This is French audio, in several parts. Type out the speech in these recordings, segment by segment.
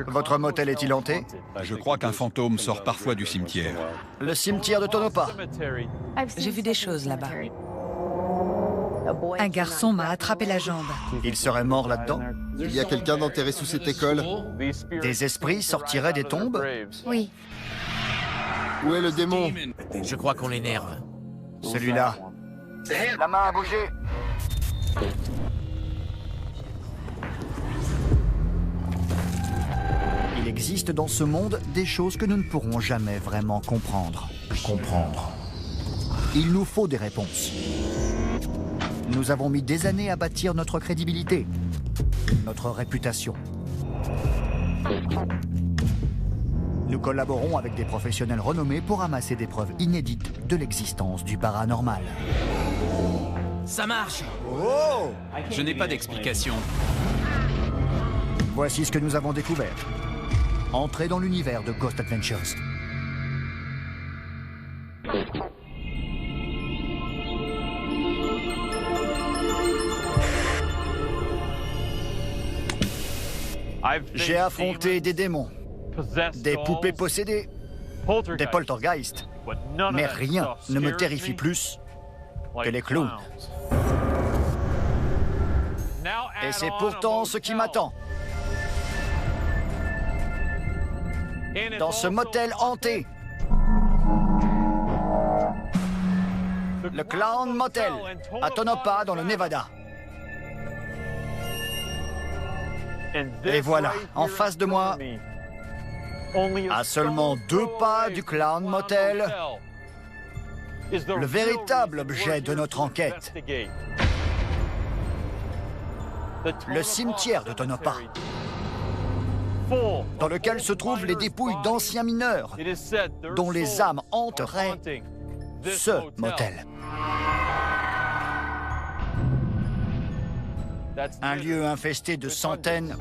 Votre motel est-il hanté? Je crois qu'un fantôme sort parfois du cimetière. Le cimetière de Tonopah. J'ai vu des choses là-bas. Un garçon m'a attrapé la jambe. Il serait mort là-dedans? Il y a quelqu'un d'enterré sous cette école. Des esprits sortiraient des tombes? Oui. Où est le démon? Je crois qu'on l'énerve. Celui-là. La main a bougé. Il existe dans ce monde des choses que nous ne pourrons jamais vraiment comprendre. Il nous faut des réponses. Nous avons mis des années à bâtir notre crédibilité, notre réputation. Nous collaborons avec des professionnels renommés pour amasser des preuves inédites de l'existence du paranormal. Ça marche! Oh! Je n'ai pas d'explication. Voici ce que nous avons découvert. Entrez dans l'univers de Ghost Adventures. J'ai affronté des démons, des poupées possédées, des poltergeists, mais rien ne me terrifie plus que les clowns. Et c'est pourtant ce qui m'attend. Dans ce motel hanté. Le Clown Motel, à Tonopah, dans le Nevada. Et voilà, en face de moi, à seulement 2 pas du Clown Motel, le véritable objet de notre enquête. Le cimetière de Tonopah, dans lequel se trouvent les dépouilles d'anciens mineurs, dont les âmes hanteraient ce motel. Un lieu infesté de centaines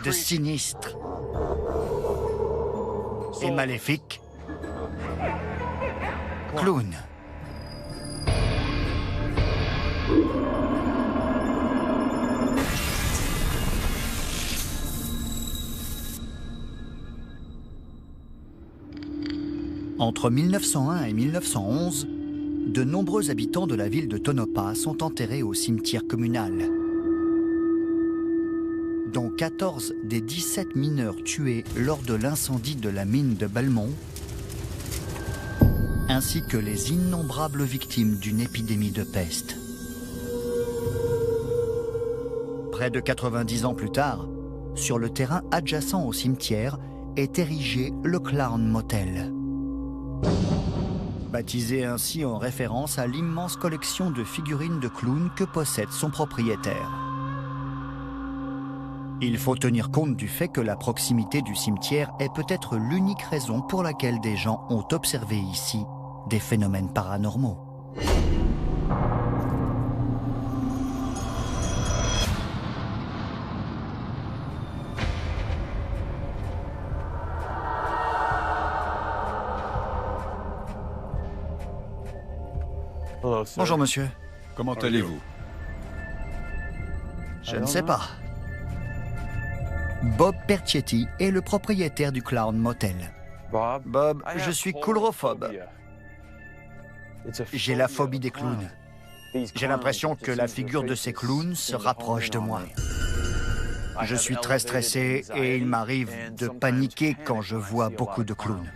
de sinistres et maléfiques clowns. Entre 1901 et 1911, de nombreux habitants de la ville de Tonopah sont enterrés au cimetière communal, dont 14 des 17 mineurs tués lors de l'incendie de la mine de Belmont, ainsi que les innombrables victimes d'une épidémie de peste. Près de 90 ans plus tard, sur le terrain adjacent au cimetière, est érigé le Clown Motel. Baptisé ainsi en référence à l'immense collection de figurines de clowns que possède son propriétaire. Il faut tenir compte du fait que la proximité du cimetière est peut-être l'unique raison pour laquelle des gens ont observé ici des phénomènes paranormaux. Bonjour monsieur. Comment allez-vous? Je ne sais pas. Bob Percietti est le propriétaire du Clown Motel. Bob, je suis coulrophobe. J'ai la phobie des clowns. J'ai l'impression que la figure de ces clowns se rapproche de moi. Je suis très stressé et il m'arrive de paniquer quand je vois beaucoup de clowns.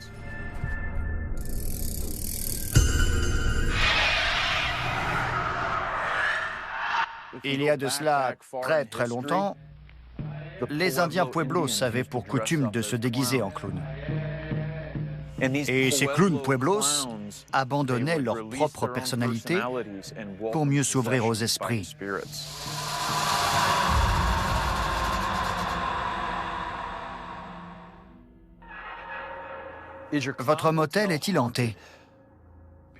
Il y a de cela très longtemps, les Indiens Pueblos avaient pour coutume de se déguiser en clowns. Et ces clowns Pueblos abandonnaient leur propre personnalité pour mieux s'ouvrir aux esprits. Votre motel est-il hanté?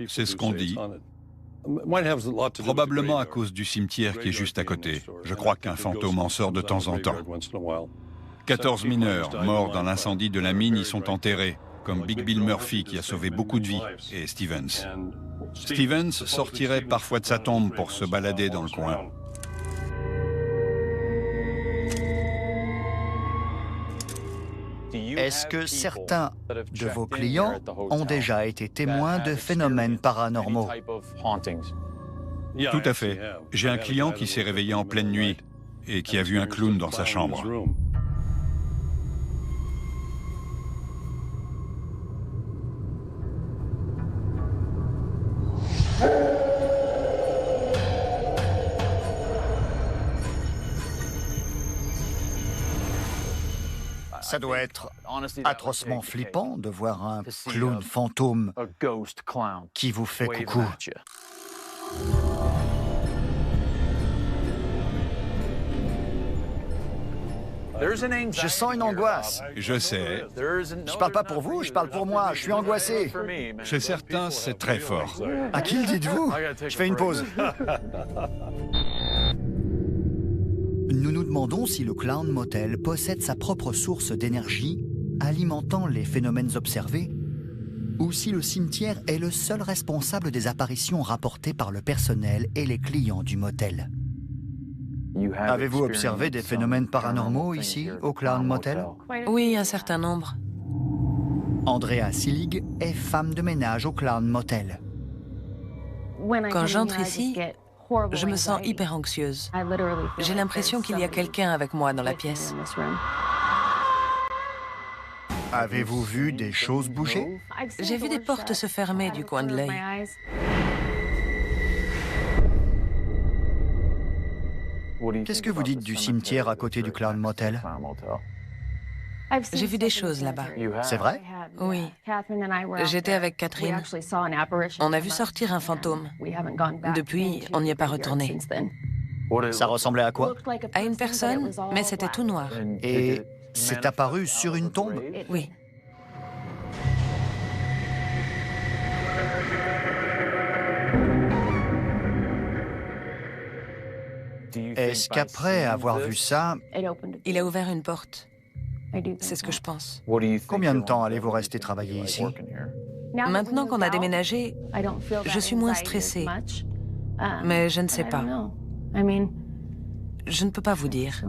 C'est ce qu'on dit. Probablement à cause du cimetière qui est juste à côté. Je crois qu'un fantôme en sort de temps en temps. 14 mineurs morts dans l'incendie de la mine y sont enterrés, comme Big Bill Murphy qui a sauvé beaucoup de vies, et Stevens. Stevens sortirait parfois de sa tombe pour se balader dans le coin. Est-ce que certains de vos clients ont déjà été témoins de phénomènes paranormaux? Tout à fait. J'ai un client qui s'est réveillé en pleine nuit et qui a vu un clown dans sa chambre. Ça doit être atrocement flippant de voir un clown fantôme qui vous fait coucou. Je sens une angoisse. Je sais. Je parle pas pour vous, je parle pour moi. Je suis angoissé. Chez certains, c'est très fort. À qui le dites-vous? Je fais une pause. Nous nous demandons si le Clown Motel possède sa propre source d'énergie alimentant les phénomènes observés, ou si le cimetière est le seul responsable des apparitions rapportées par le personnel et les clients du motel. Avez-vous observé des phénomènes paranormaux ici, au Clown Motel? Oui, un certain nombre. Andrea Sillig est femme de ménage au Clown Motel. Quand j'entre ici, je me sens hyper anxieuse. J'ai l'impression qu'il y a quelqu'un avec moi dans la pièce. Avez-vous vu des choses bouger? J'ai vu des portes se fermer du coin de l'œil. Qu'est-ce que vous dites du cimetière à côté du Clown Motel? J'ai vu des choses là-bas. C'est vrai? Oui. J'étais avec Catherine. On a vu sortir un fantôme. Depuis, on n'y est pas retourné. Ça ressemblait à quoi? À une personne, mais c'était tout noir. Et c'est apparu sur une tombe? Oui. Est-ce qu'après avoir vu ça, Il a ouvert une porte. C'est ce que je pense. combien de temps allez-vous rester travailler ici? Maintenant qu'on a déménagé, je suis moins stressée. Mais je ne sais pas. Je ne peux pas vous dire.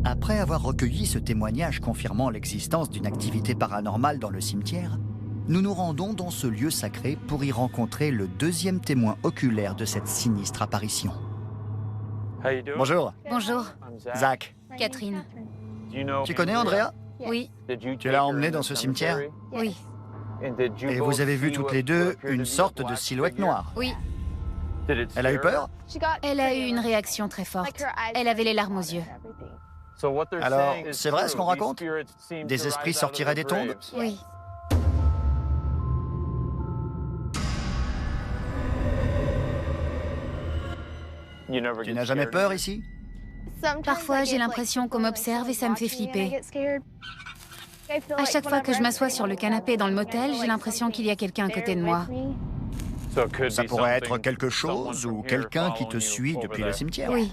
Après avoir recueilli ce témoignage confirmant l'existence d'une activité paranormale dans le cimetière, nous nous rendons dans ce lieu sacré pour y rencontrer le deuxième témoin oculaire de cette sinistre apparition. Bonjour, Bonjour, Zach. Catherine. Tu connais Andrea? Oui, Tu l'as emmenée dans ce cimetière? oui, Et vous avez vu toutes les deux une sorte de silhouette noire. oui. Elle a eu peur? Elle a eu une réaction très forte. Elle avait les larmes aux yeux. Alors, c'est vrai ce qu'on raconte? Des esprits sortiraient des tombes? Oui. Tu n'as jamais peur ici? Parfois, j'ai l'impression qu'on m'observe et ça me fait flipper. À chaque fois que je m'assois sur le canapé dans le motel, j'ai l'impression qu'il y a quelqu'un à côté de moi. Ça pourrait être quelque chose ou quelqu'un qui te suit depuis le cimetière. Oui.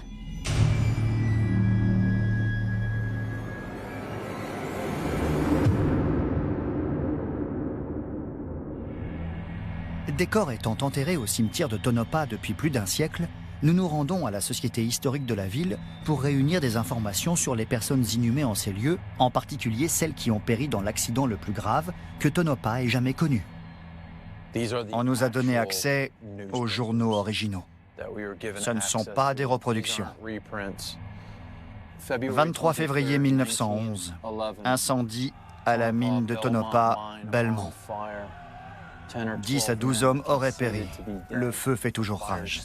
Des corps étant enterrés au cimetière de Tonopah depuis plus d'un siècle, nous nous rendons à la Société historique de la ville pour réunir des informations sur les personnes inhumées en ces lieux, en particulier celles qui ont péri dans l'accident le plus grave que Tonopah ait jamais connu. On nous a donné accès aux journaux originaux. Ce ne sont pas des reproductions. 23 février 1911, incendie à la mine de Tonopah, Belmont. 10 à 12 hommes auraient péri. Le feu fait toujours rage.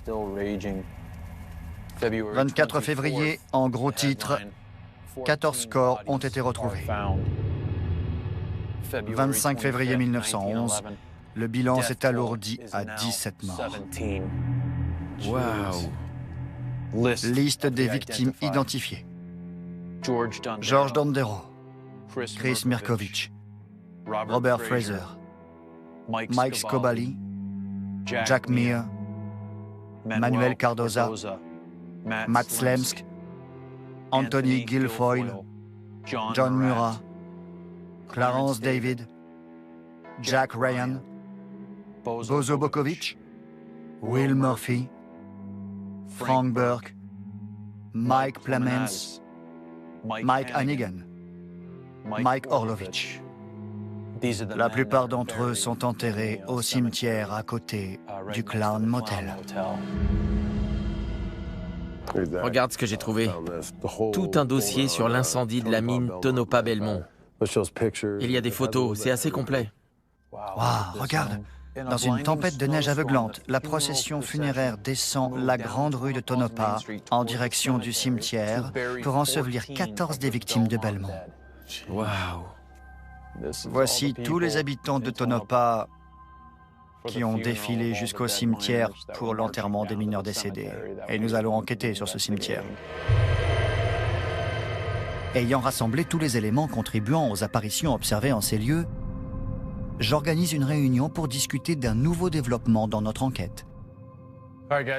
24 février, en gros titre, 14 corps ont été retrouvés. 25 février 1911, le bilan s'est alourdi à 17 morts. Waouh. Liste des victimes identifiées. George Dondero, Chris Mirkovich, Robert Fraser, Mike Scobali, Jack Meir, Manuel Cardoza, Matt Slemsk, Anthony Guilfoyle, John Murat, Clarence David, Jack Ryan, Bozo Bokovic, Will Murphy, Frank Burke, Mike Plemons, Mike Hannigan, Mike Orlovich. La plupart d'entre eux sont enterrés au cimetière à côté du Clown Motel. Regarde ce que j'ai trouvé. Tout un dossier sur l'incendie de la mine Tonopah-Belmont. Il y a des photos, c'est assez complet. Waouh, regarde! Dans une tempête de neige aveuglante, la procession funéraire descend la grande rue de Tonopah en direction du cimetière pour ensevelir 14 des victimes de Belmont. Waouh! Voici tous les habitants de Tonopah qui ont défilé jusqu'au cimetière pour l'enterrement des mineurs décédés. Et nous allons enquêter sur ce cimetière. Ayant rassemblé tous les éléments contribuant aux apparitions observées en ces lieux, j'organise une réunion pour discuter d'un nouveau développement dans notre enquête.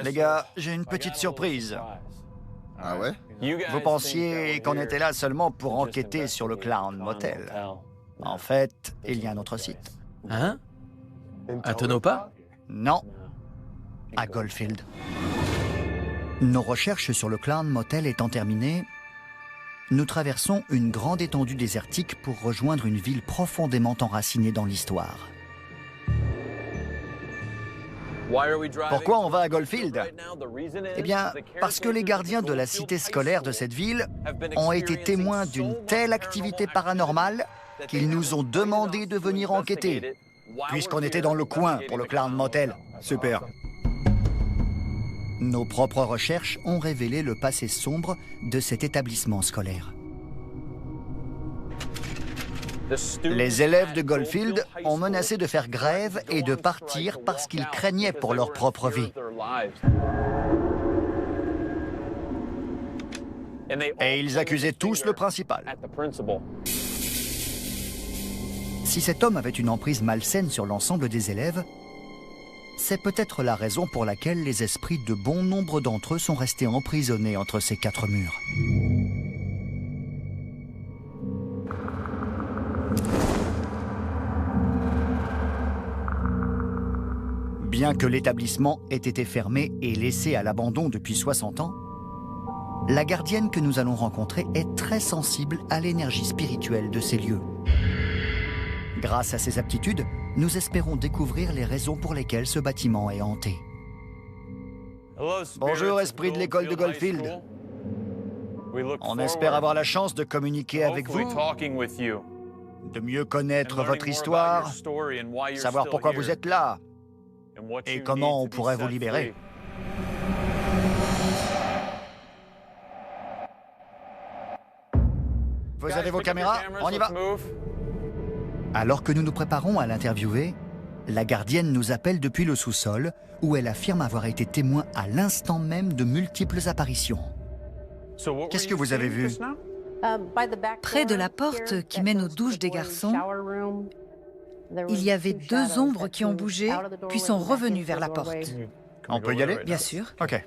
Les gars, j'ai une petite surprise. Ah ouais? Vous pensiez qu'on était là seulement pour enquêter sur le Clown Motel. En fait, il y a un autre site. Hein? À Tonopah? Non, à Goldfield. Nos recherches sur le Clown Motel étant terminées, nous traversons une grande étendue désertique pour rejoindre une ville profondément enracinée dans l'histoire. Pourquoi on va à Goldfield? Eh bien, parce que les gardiens de la cité scolaire de cette ville ont été témoins d'une telle activité paranormale qu'ils nous ont demandé de venir enquêter, puisqu'on était dans le coin pour le Clown Motel. Super. Nos propres recherches ont révélé le passé sombre de cet établissement scolaire. Les élèves de Goldfield ont menacé de faire grève et de partir parce qu'ils craignaient pour leur propre vie. Et ils accusaient tous le principal. Si cet homme avait une emprise malsaine sur l'ensemble des élèves, c'est peut-être la raison pour laquelle les esprits de bon nombre d'entre eux sont restés emprisonnés entre ces quatre murs. Bien que l'établissement ait été fermé et laissé à l'abandon depuis 60 ans, la gardienne que nous allons rencontrer est très sensible à l'énergie spirituelle de ces lieux. Grâce à ses aptitudes, nous espérons découvrir les raisons pour lesquelles ce bâtiment est hanté. Bonjour, esprit de l'école de Goldfield. On espère avoir la chance de communiquer avec vous, de mieux connaître votre histoire, savoir pourquoi vous êtes là et comment on pourrait vous libérer. Vous avez vos caméras? On y va! Alors que nous nous préparons à l'interviewer, la gardienne nous appelle depuis le sous-sol, où elle affirme avoir été témoin à l'instant même de multiples apparitions. Qu'est-ce que vous avez vu? Près de la porte qui mène aux douches des garçons, il y avait deux ombres qui ont bougé, puis sont revenues vers la porte. On peut y aller? Bien sûr. OK.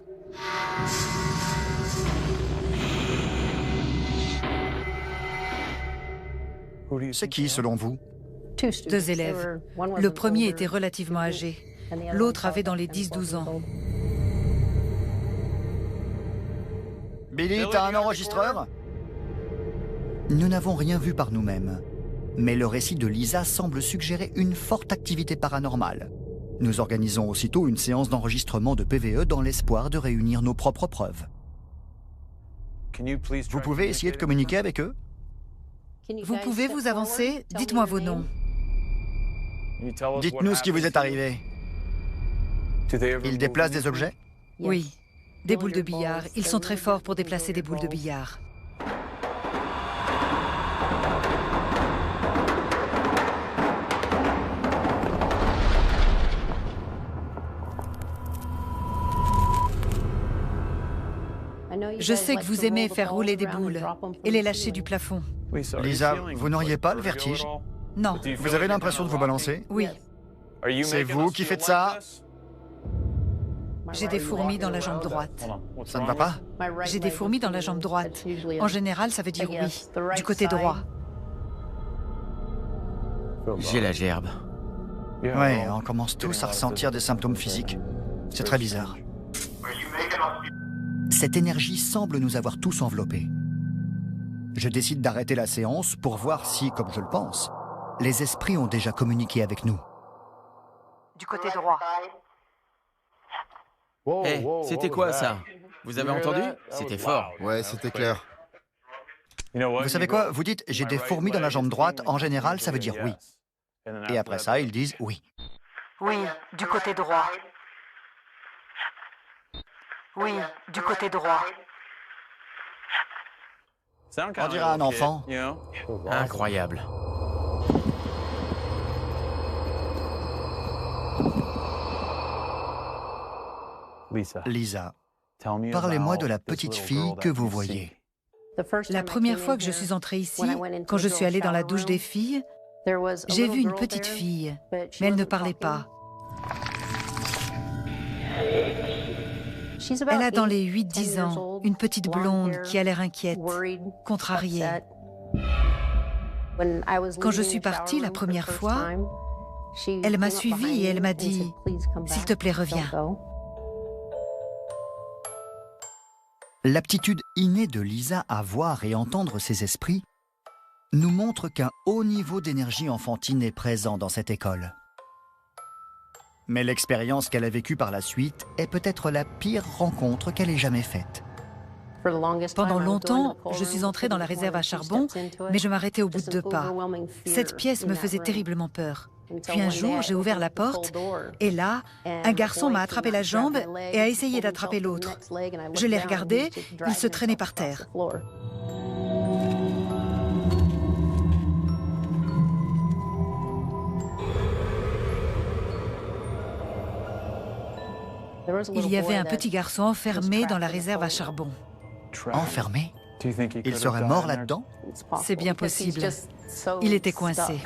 C'est qui, selon vous? Deux élèves. Le premier était relativement âgé. L'autre avait dans les 10-12 ans. Billy, t'as un enregistreur? Nous n'avons rien vu par nous-mêmes. Mais le récit de Lisa semble suggérer une forte activité paranormale. Nous organisons aussitôt une séance d'enregistrement de PVE dans l'espoir de réunir nos propres preuves. Vous pouvez essayer de communiquer avec eux? Vous pouvez vous avancer? Dites-moi vos noms. Dites-nous ce qui vous est arrivé. Ils déplacent des objets? Oui, des boules de billard. Ils sont très forts pour déplacer des boules de billard. Je sais que vous aimez faire rouler des boules et les lâcher du plafond. Lisa, vous n'auriez pas le vertige? Non. Vous avez l'impression de vous balancer? Oui. C'est vous qui faites ça? J'ai des fourmis dans la jambe droite. Ça ne va pas? J'ai des fourmis dans la jambe droite. En général, ça veut dire oui, du côté droit. J'ai la gerbe. Ouais, on commence tous à ressentir des symptômes physiques. C'est très bizarre. Cette énergie semble nous avoir tous enveloppés. Je décide d'arrêter la séance pour voir si, comme je le pense, les esprits ont déjà communiqué avec nous. Du côté droit. Hé, c'était quoi ça? Vous avez entendu? C'était fort. Ouais, c'était clair. Vous savez quoi? Vous dites « j'ai des fourmis dans la jambe droite », en général, ça veut dire oui. Et après ça, ils disent oui. Oui, du côté droit. Oui, du côté droit. On dirait un enfant. Incroyable. Lisa, parlez-moi de la petite fille que vous voyez. La première fois que je suis entrée ici, quand je suis allée dans la douche des filles, j'ai vu une petite fille, mais elle ne parlait pas. Elle a dans les 8-10 ans, une petite blonde qui a l'air inquiète, contrariée. Quand je suis partie la première fois, elle m'a suivie et elle m'a dit « S'il te plaît, reviens ». L'aptitude innée de Lisa à voir et entendre ses esprits nous montre qu'un haut niveau d'énergie enfantine est présent dans cette école. Mais l'expérience qu'elle a vécue par la suite est peut-être la pire rencontre qu'elle ait jamais faite. Pendant longtemps, je suis entrée dans la réserve à charbon, mais je m'arrêtais au bout de 2 pas. Cette pièce me faisait terriblement peur. Puis un jour, j'ai ouvert la porte, et là, un garçon m'a attrapé la jambe et a essayé d'attraper l'autre. Je l'ai regardé, il se traînait par terre. Il y avait un petit garçon enfermé dans la réserve à charbon. Enfermé? Il serait mort là-dedans? C'est bien possible. Il était coincé.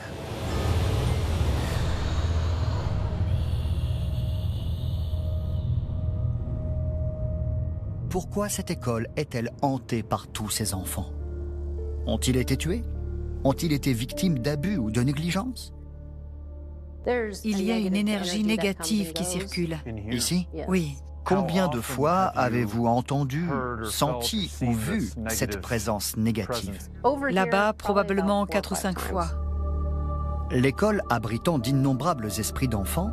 Pourquoi cette école est-elle hantée par tous ces enfants? Ont-ils été tués? Ont-ils été victimes d'abus ou de négligence? Il y a une énergie négative qui circule. Ici? Oui. Combien de fois avez-vous entendu, senti ou vu cette présence négative? Là-bas, probablement 4 ou 5 fois. L'école abritant d'innombrables esprits d'enfants,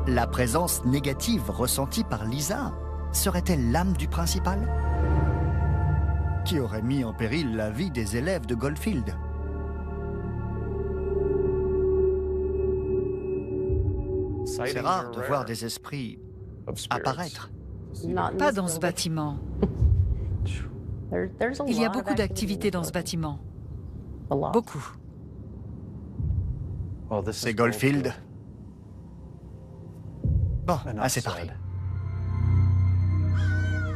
la présence négative ressentie par Lisa serait-elle l'âme du principal? Qui aurait mis en péril la vie des élèves de Goldfield? C'est rare de voir des esprits apparaître. Pas dans ce bâtiment. Il y a beaucoup d'activités dans ce bâtiment. Beaucoup. C'est Goldfield. Bon, assez parlé.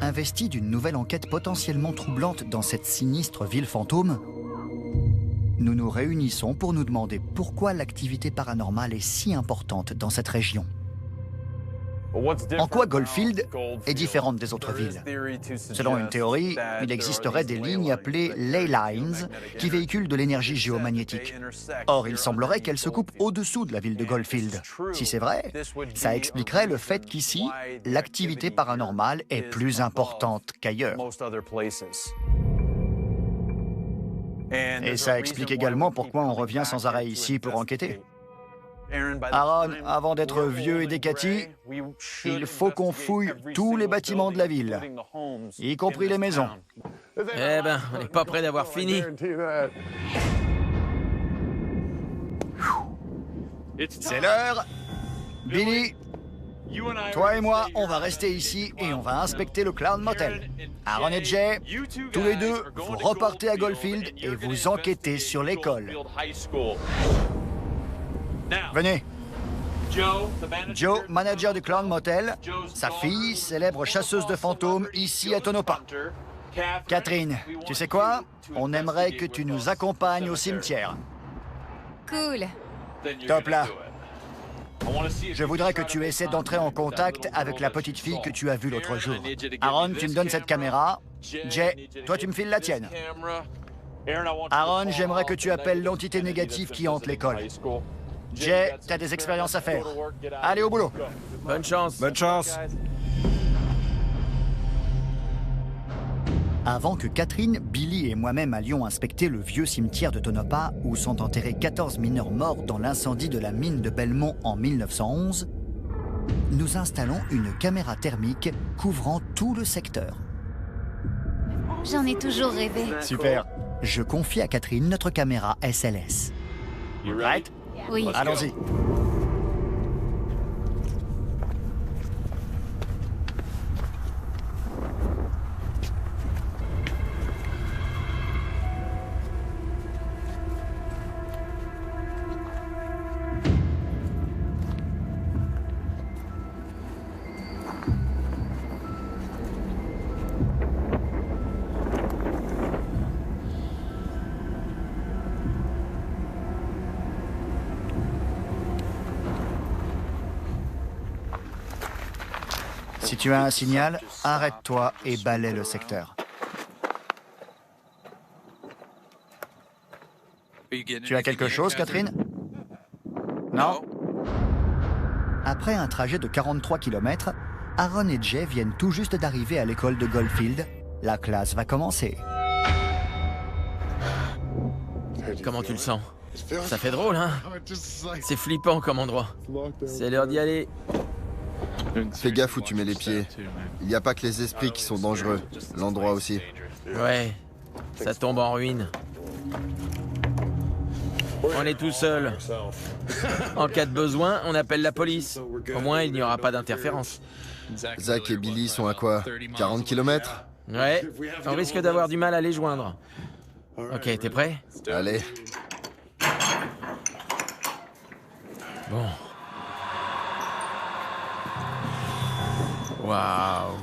Investi d'une nouvelle enquête potentiellement troublante dans cette sinistre ville fantôme, nous nous réunissons pour nous demander pourquoi l'activité paranormale est si importante dans cette région. En quoi Goldfield est différente des autres villes? Selon une théorie, il existerait des lignes appelées ley lines qui véhiculent de l'énergie géomagnétique. Or, il semblerait qu'elles se coupent au-dessous de la ville de Goldfield. Si c'est vrai, ça expliquerait le fait qu'ici, l'activité paranormale est plus importante qu'ailleurs. Et ça explique également pourquoi on revient sans arrêt ici pour enquêter. Aaron, avant d'être vieux et décati, il faut qu'on fouille tous les bâtiments de la ville, y compris les maisons. Eh ben, on n'est pas près d'avoir fini. C'est l'heure. Billy, toi et moi, on va rester ici et on va inspecter le Clown Motel. Aaron et Jay, tous les deux, vous repartez à Goldfield et vous enquêtez sur l'école. Venez. Joe, manager du Clown Motel. Sa fille, célèbre chasseuse de fantômes, ici à Tonopah. Catherine, tu sais quoi? On aimerait que tu nous accompagnes au cimetière. Cool. Top là. Je voudrais que tu essaies d'entrer en contact avec la petite fille que tu as vue l'autre jour. Aaron, tu me donnes cette caméra. Jay, toi tu me files la tienne. Aaron, j'aimerais que tu appelles l'entité négative qui hante l'école. Jay, t'as des expériences à faire. Allez au boulot. Bonne chance. Bonne chance. Avant que Catherine, Billy et moi-même allions inspecter le vieux cimetière de Tonopah où sont enterrés 14 mineurs morts dans l'incendie de la mine de Belmont en 1911, nous installons une caméra thermique couvrant tout le secteur. J'en ai toujours rêvé. Super. Je confie à Catherine notre caméra SLS. Right? Oui. Allons-y. Si tu as un signal, arrête-toi et balaie le secteur. Tu as quelque chose, Catherine? Non? Après un trajet de 43 km, Aaron et Jay viennent tout juste d'arriver à l'école de Goldfield. La classe va commencer. Comment tu le sens? Ça fait drôle, hein? C'est flippant comme endroit. C'est l'heure d'y aller. Fais gaffe où tu mets les pieds. Il n'y a pas que les esprits qui sont dangereux, l'endroit aussi. Ouais, ça tombe en ruine. On est tout seul. En cas de besoin, on appelle la police. Au moins, il n'y aura pas d'interférence. Zach et Billy sont à quoi? 40 km? Ouais, on risque d'avoir du mal à les joindre. Ok, t'es prêt? Allez. Bon. Waouh.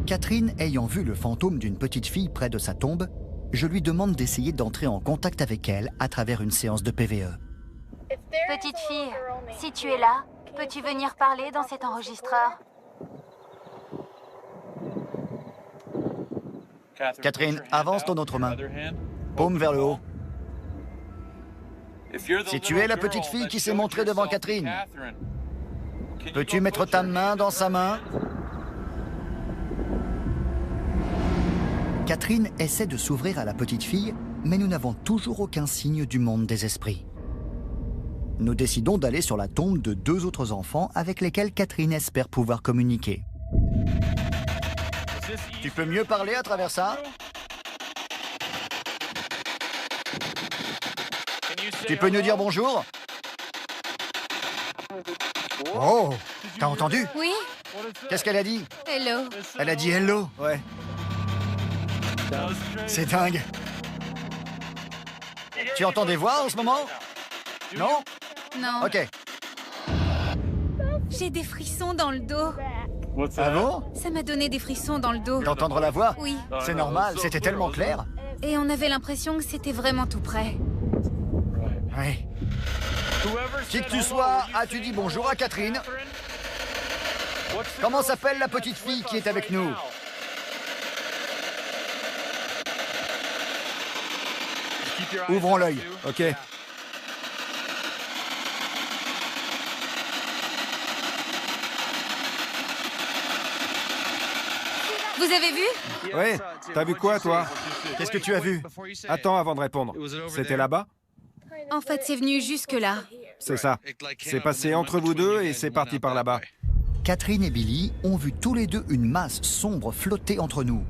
Catherine ayant vu le fantôme d'une petite fille près de sa tombe, je lui demande d'essayer d'entrer en contact avec elle à travers une séance de PVE. Petite fille, si tu es là, peux-tu venir parler dans cet enregistreur? Catherine, avance ton autre main. Paume vers le haut. Si tu es la petite fille qui s'est montrée devant Catherine, peux-tu mettre ta main dans sa main? Catherine essaie de s'ouvrir à la petite fille, mais nous n'avons toujours aucun signe du monde des esprits. Nous décidons d'aller sur la tombe de 2 autres enfants avec lesquels Catherine espère pouvoir communiquer. Tu peux mieux parler à travers ça? Tu peux nous dire bonjour? Oh, t'as entendu? Oui. Qu'est-ce qu'elle a dit? Hello. Elle a dit hello, ouais. C'est dingue. Tu entends des voix en ce moment? Non? Non. Ok. J'ai des frissons dans le dos. Ah bon? Ça m'a donné des frissons dans le dos. D'entendre la voix? Oui. C'est normal, c'était tellement clair. Et on avait l'impression que c'était vraiment tout près. Oui. Qui que tu sois, as-tu dit bonjour à Catherine? Comment s'appelle la petite fille qui est avec nous? Ouvrons l'œil. Ok. Vous avez vu? Oui, t'as vu quoi, toi? Qu'est-ce que tu as vu? Attends avant de répondre. C'était là-bas? En fait, c'est venu jusque-là. C'est ça. C'est passé entre vous deux et c'est parti par là-bas. Catherine et Billy ont vu tous les deux une masse sombre flotter entre nous.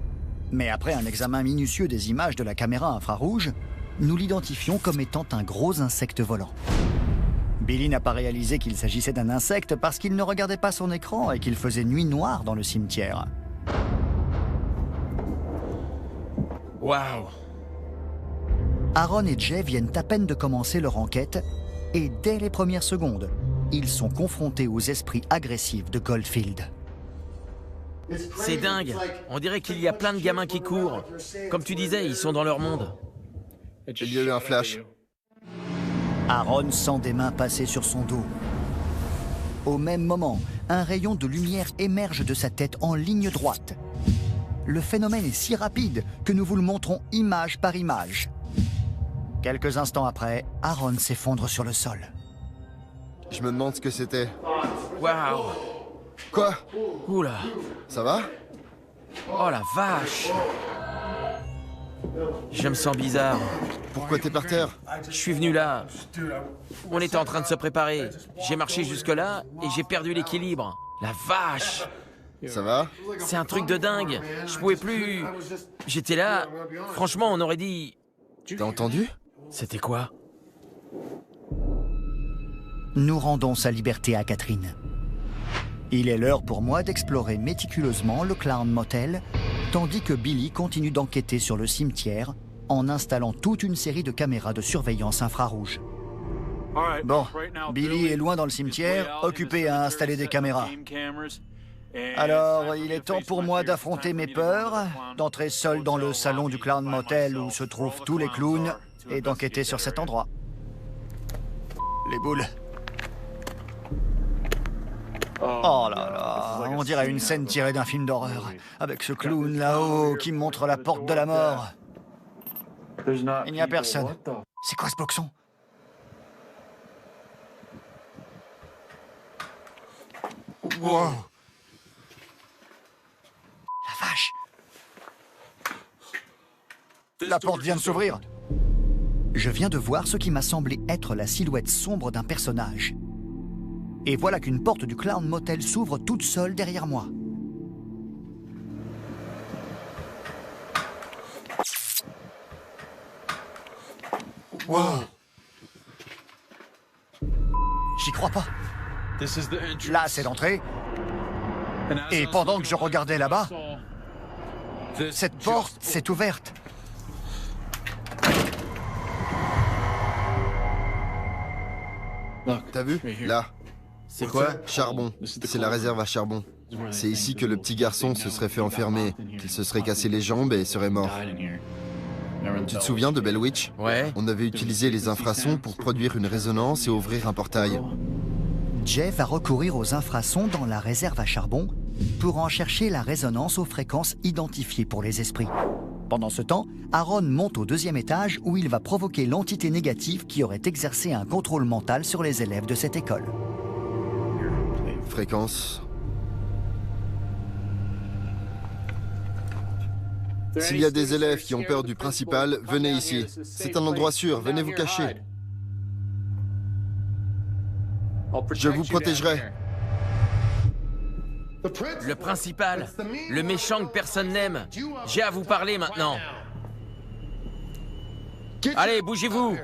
Mais après un examen minutieux des images de la caméra infrarouge, nous l'identifions comme étant un gros insecte volant. Billy n'a pas réalisé qu'il s'agissait d'un insecte parce qu'il ne regardait pas son écran et qu'il faisait nuit noire dans le cimetière. Waouh. Aaron et Jay viennent à peine de commencer leur enquête et dès les premières secondes, ils sont confrontés aux esprits agressifs de Goldfield. C'est dingue. On dirait qu'il y a plein de gamins qui courent. Comme tu disais, ils sont dans leur monde. Il y a eu un flash. Aaron sent des mains passer sur son dos. Au même moment, un rayon de lumière émerge de sa tête en ligne droite. Le phénomène est si rapide que nous vous le montrons image par image. Quelques instants après, Aaron s'effondre sur le sol. Je me demande ce que c'était. Waouh. Quoi? Oula. Ça va? Oh la vache. Je me sens bizarre. Pourquoi t'es par terre? Je suis venu là. On était en train de se préparer. J'ai marché jusque-là et j'ai perdu l'équilibre. La vache. Ça va? C'est un truc de dingue. Je pouvais plus... J'étais là. Franchement, on aurait dit... T'as entendu? C'était quoi? Nous rendons sa liberté à Catherine. Il est l'heure pour moi d'explorer méticuleusement le Clown Motel, tandis que Billy continue d'enquêter sur le cimetière en installant toute une série de caméras de surveillance infrarouge. Bon, Billy est loin dans le cimetière, occupé à installer des caméras. Alors, il est temps pour moi d'affronter mes peurs, d'entrer seul dans le salon du Clown Motel où se trouvent tous les clowns et d'enquêter sur cet endroit. Les boules. Oh là là, on dirait une scène tirée d'un film d'horreur, avec ce clown là-haut qui montre la porte de la mort. Il n'y a personne. C'est quoi ce boxon? Wow. La vache. La porte vient de s'ouvrir. Je viens de voir ce qui m'a semblé être la silhouette sombre d'un personnage. Et voilà qu'une porte du Clown Motel s'ouvre toute seule derrière moi. Wow. J'y crois pas. Là, c'est l'entrée. Et pendant que je regardais là-bas, cette porte s'est ouverte. T'as vu? Là. C'est quoi? Charbon. C'est la réserve à charbon. C'est ici que le petit garçon se serait fait enfermer, qu'il se serait cassé les jambes et serait mort. Tu te souviens de Bell Witch? Ouais. On avait utilisé les infrasons pour produire une résonance et ouvrir un portail. Jay va recourir aux infrasons dans la réserve à charbon pour en chercher la résonance aux fréquences identifiées pour les esprits. Pendant ce temps, Aaron monte au 2e étage où il va provoquer l'entité négative qui aurait exercé un contrôle mental sur les élèves de cette école. Fréquence. S'il y a des élèves qui ont peur du principal, venez ici. C'est un endroit sûr, venez vous cacher. Je vous protégerai. Le principal, le méchant que personne n'aime. J'ai à vous parler maintenant. Allez, bougez-vous.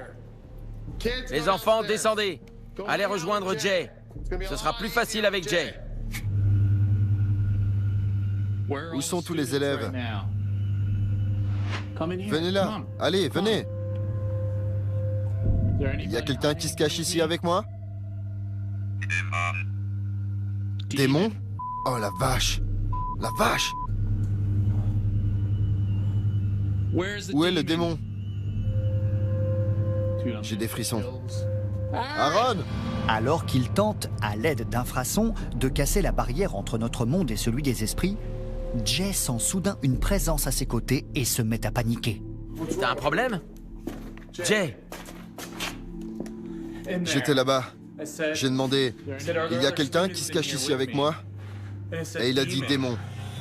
Les enfants, descendez. Allez rejoindre Jay. Ce sera plus facile avec Jay. Où sont tous les élèves? Venez là. Allez, venez. Il y a quelqu'un qui se cache ici avec moi? Démon? Oh la vache! La vache! Où est le démon? J'ai des frissons. Aaron! Alors qu'il tente, à l'aide d'infrasons, de casser la barrière entre notre monde et celui des esprits, Jay sent soudain une présence à ses côtés et se met à paniquer. T'as un problème? Jay! J'étais là-bas. J'ai demandé, il y a quelqu'un qui se cache ici avec moi? Et il a dit démon.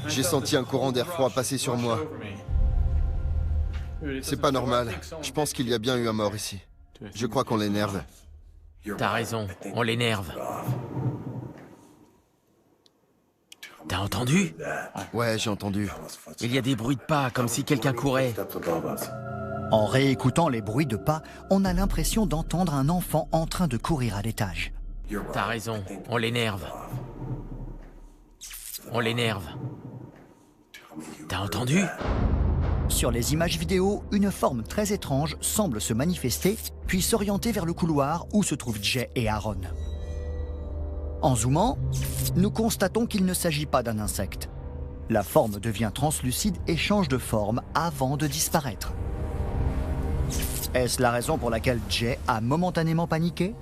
J'ai senti un courant d'air froid passer sur moi. C'est pas normal. Je pense qu'il y a bien eu un mort ici. Je crois qu'on l'énerve. T'as raison, on l'énerve. T'as entendu? Ouais, j'ai entendu. Il y a des bruits de pas, comme si quelqu'un courait. En réécoutant les bruits de pas, on a l'impression d'entendre un enfant en train de courir à l'étage. T'as raison, on l'énerve. On l'énerve. T'as entendu? Sur les images vidéo, une forme très étrange semble se manifester, puis s'orienter vers le couloir où se trouvent Jay et Aaron. En zoomant, nous constatons qu'il ne s'agit pas d'un insecte. La forme devient translucide et change de forme avant de disparaître. Est-ce la raison pour laquelle Jay a momentanément paniqué?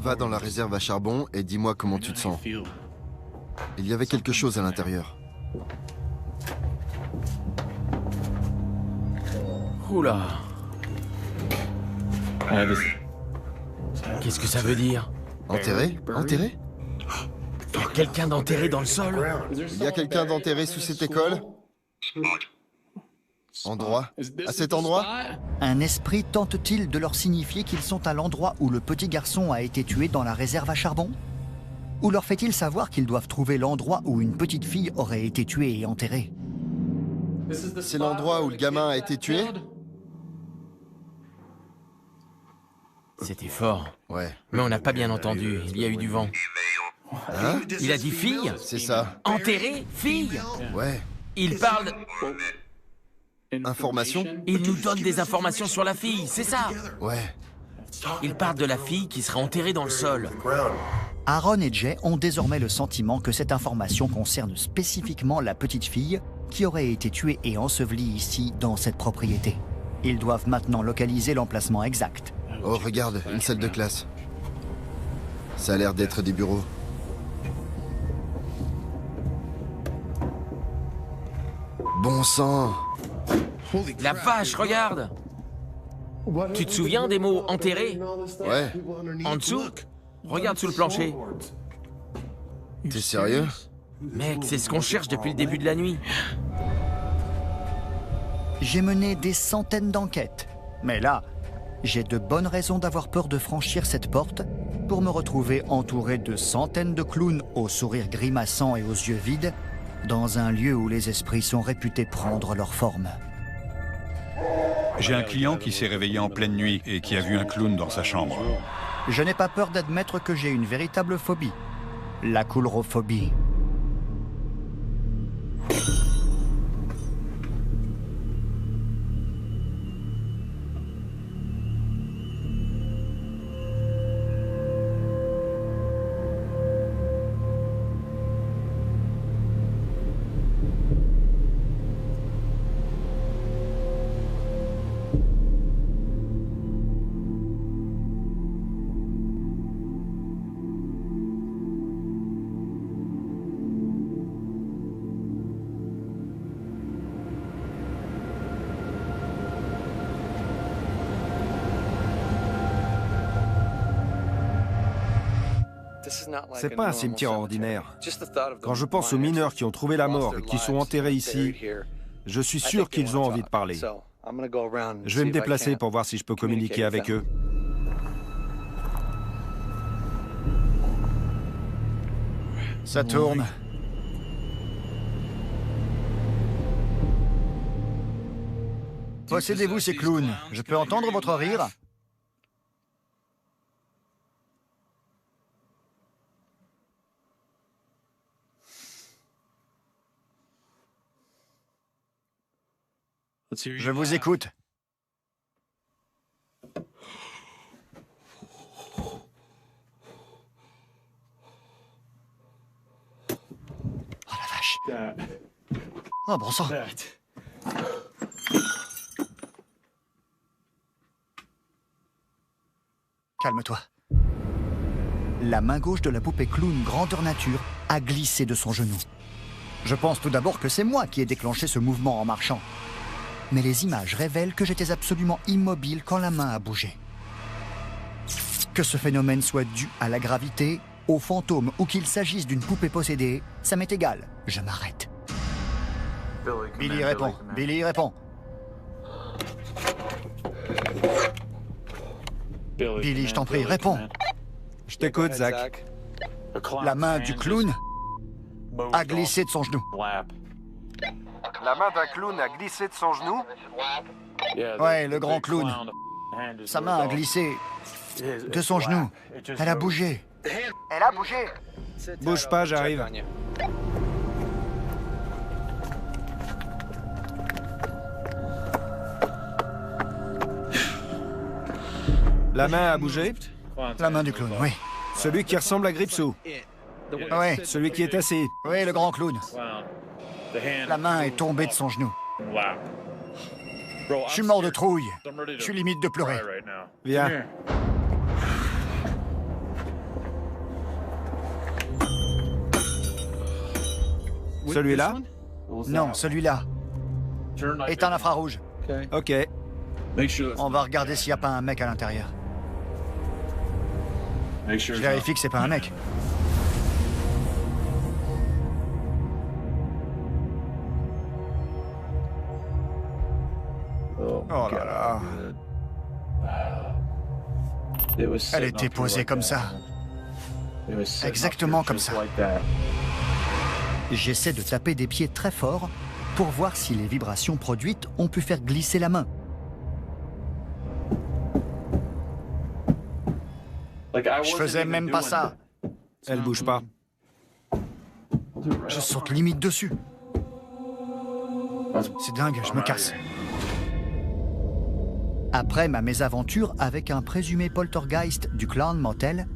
Va dans la réserve à charbon et dis-moi comment tu te sens. Il y avait quelque chose à l'intérieur. Oula. Qu'est-ce que ça veut dire? Enterré? Enterré? quelqu'un d'enterré dans le sol. Il y a quelqu'un d'enterré sous cette école? Endroit? À cet endroit? Un esprit tente-t-il de leur signifier qu'ils sont à l'endroit où le petit garçon a été tué dans la réserve à charbon? Ou leur fait-il savoir qu'ils doivent trouver l'endroit où une petite fille aurait été tuée et enterrée? C'est l'endroit où le gamin a été tué? C'était fort. Ouais. Mais on n'a pas bien entendu, il y a eu du vent. Hein? Il a dit fille? C'est ça. Enterré? Fille? Ouais. Il parle... Information? Il nous donne des informations sur la fille, c'est ça? Ouais. Il parle de la fille qui sera enterrée dans le sol. Aaron et Jay ont désormais le sentiment que cette information concerne spécifiquement la petite fille qui aurait été tuée et ensevelie ici, dans cette propriété. Ils doivent maintenant localiser l'emplacement exact. Oh, regarde, une salle de classe. Ça a l'air d'être des bureaux. Bon sang! La vache, regarde! Tu te souviens des mots enterrés? Ouais. En dessous? Regarde sous le plancher. T'es sérieux? Mec, c'est ce qu'on cherche depuis le début de la nuit. J'ai mené des centaines d'enquêtes, mais là, j'ai de bonnes raisons d'avoir peur de franchir cette porte pour me retrouver entouré de centaines de clowns aux sourires grimaçants et aux yeux vides, dans un lieu où les esprits sont réputés prendre leur forme. J'ai un client qui s'est réveillé en pleine nuit et qui a vu un clown dans sa chambre. Je n'ai pas peur d'admettre que j'ai une véritable phobie, la coulrophobie. C'est pas un cimetière ordinaire. Quand je pense aux mineurs qui ont trouvé la mort et qui sont enterrés ici, je suis sûr qu'ils ont envie de parler. Je vais me déplacer pour voir si je peux communiquer avec eux. Ça tourne. Possédez-vous ces clowns? Je peux entendre votre rire? Je vous écoute. Oh la vache. Oh bon sang. Calme-toi. La main gauche de la poupée clown grandeur nature a glissé de son genou. Je pense tout d'abord que c'est moi qui ai déclenché ce mouvement en marchant. Mais les images révèlent que j'étais absolument immobile quand la main a bougé. Que ce phénomène soit dû à la gravité, au fantôme ou qu'il s'agisse d'une poupée possédée, ça m'est égal, je m'arrête. Billy répond, Billy répond. Billy, je t'en prie, réponds. Je t'écoute, Zach. La main du clown a glissé de son genou. La main d'un clown a glissé de son genou? Ouais, le grand clown. Sa main a glissé de son genou. Elle a bougé. Elle a bougé. Bouge pas, j'arrive. La main a bougé? La main du clown, oui. Celui qui ressemble à Gripsou? Oui. Celui qui est assis? Oui, le grand clown. La main est tombée de son genou. Je suis mort de trouille. Je suis limite de pleurer. Viens. Celui-là? Non, celui-là est un infrarouge. Ok. On va regarder s'il n'y a pas un mec à l'intérieur. Je vérifie que c'est pas un mec. Oh là là. Elle était posée comme ça. Exactement comme ça. J'essaie de taper des pieds très fort pour voir si les vibrations produites ont pu faire glisser la main. Je faisais même pas ça. Elle bouge pas. Je saute limite dessus. C'est dingue, je me casse. Après ma mésaventure avec un présumé poltergeist du Clown Motel,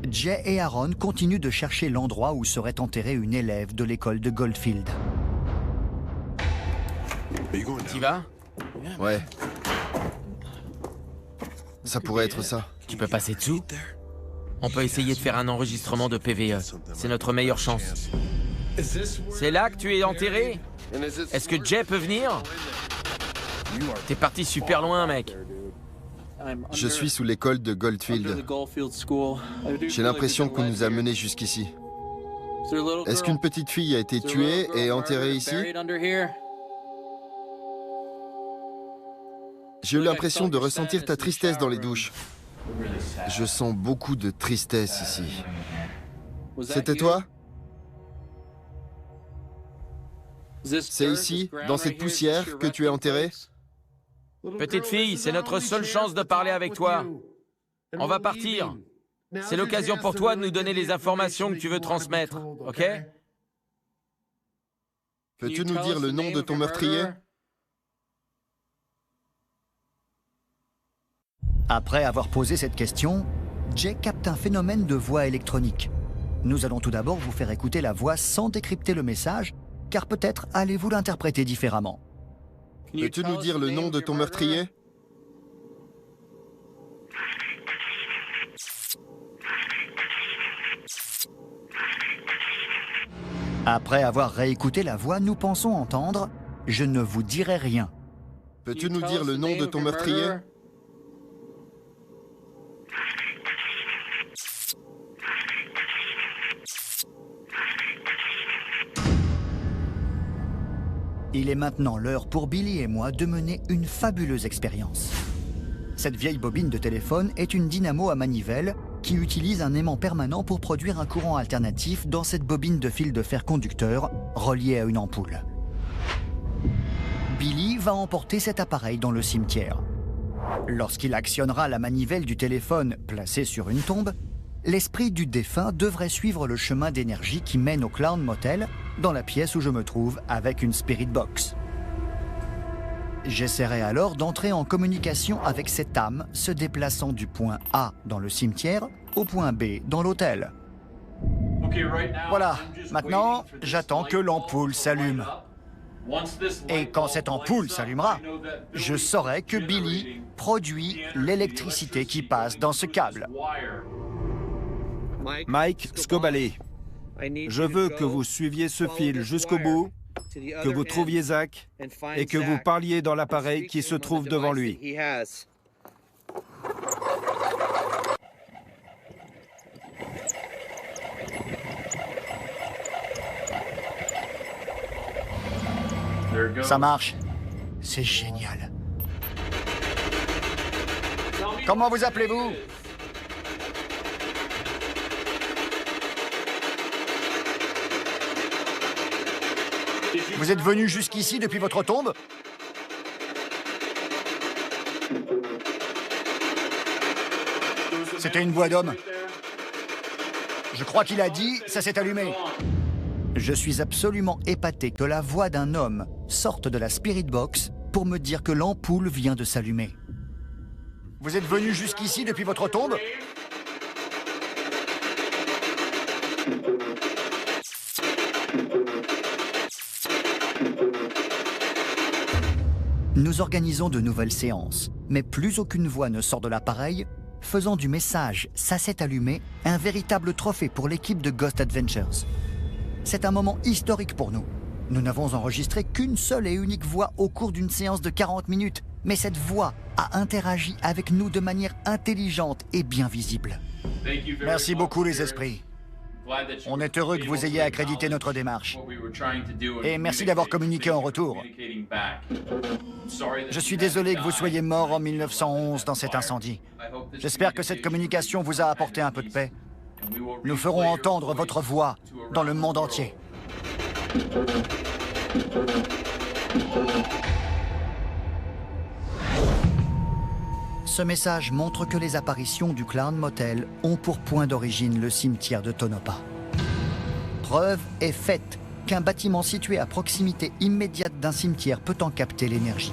Jay et Aaron continuent de chercher l'endroit où serait enterrée une élève de l'école de Goldfield. T'y vas? Ouais. Ça pourrait être ça. Tu peux passer dessous? On peut essayer de faire un enregistrement de PVE. C'est notre meilleure chance. C'est là que tu es enterré? Est-ce que Jay peut venir? T'es parti super loin, mec. Je suis sous l'école de Goldfield. J'ai l'impression qu'on nous a menés jusqu'ici. Est-ce qu'une petite fille a été tuée et enterrée ici? J'ai eu l'impression de ressentir ta tristesse dans les douches. Je sens beaucoup de tristesse ici. C'était toi? C'est ici, dans cette poussière, que tu es enterré? Petite fille, c'est notre seule chance de parler avec toi. On va partir. C'est l'occasion pour toi de nous donner les informations que tu veux transmettre, ok? Peux-tu nous dire le nom de ton meurtrier? Après avoir posé cette question, Jay capte un phénomène de voix électronique. Nous allons tout d'abord vous faire écouter la voix sans décrypter le message, car peut-être allez-vous l'interpréter différemment. Peux-tu nous dire le nom de ton meurtrier? Après avoir réécouté la voix, nous pensons entendre « Je ne vous dirai rien ». Peux-tu nous dire le nom de ton meurtrier? Il est maintenant l'heure pour Billy et moi de mener une fabuleuse expérience. Cette vieille bobine de téléphone est une dynamo à manivelle qui utilise un aimant permanent pour produire un courant alternatif dans cette bobine de fil de fer conducteur reliée à une ampoule. Billy va emporter cet appareil dans le cimetière. Lorsqu'il actionnera la manivelle du téléphone placée sur une tombe, l'esprit du défunt devrait suivre le chemin d'énergie qui mène au Clown Motel, dans la pièce où je me trouve avec une spirit box. J'essaierai alors d'entrer en communication avec cette âme se déplaçant du point A dans le cimetière au point B dans l'hôtel. Voilà, maintenant j'attends que l'ampoule s'allume. Et quand cette ampoule s'allumera, je saurai que Billy produit l'électricité qui passe dans ce câble. Mike Scobalé, je veux que vous suiviez ce fil jusqu'au bout, que vous trouviez Zach et que vous parliez dans l'appareil qui se trouve devant lui. Ça marche. C'est génial. Comment vous appelez-vous? Vous êtes venu jusqu'ici depuis votre tombe? C'était une voix d'homme. Je crois qu'il a dit « ça s'est allumé ». Je suis absolument épaté que la voix d'un homme sorte de la spirit box pour me dire que l'ampoule vient de s'allumer. Vous êtes venu jusqu'ici depuis votre tombe? Nous organisons de nouvelles séances, mais plus aucune voix ne sort de l'appareil, faisant du message « ça s'est allumé » un véritable trophée pour l'équipe de Ghost Adventures. C'est un moment historique pour nous. Nous n'avons enregistré qu'une seule et unique voix au cours d'une séance de 40 minutes, mais cette voix a interagi avec nous de manière intelligente et bien visible. Merci beaucoup les esprits. On est heureux que vous ayez accrédité notre démarche. Et merci d'avoir communiqué en retour. Je suis désolé que vous soyez mort en 1911 dans cet incendie. J'espère que cette communication vous a apporté un peu de paix. Nous ferons entendre votre voix dans le monde entier. Ce message montre que les apparitions du Clown Motel ont pour point d'origine le cimetière de Tonopah. Preuve est faite qu'un bâtiment situé à proximité immédiate d'un cimetière peut en capter l'énergie.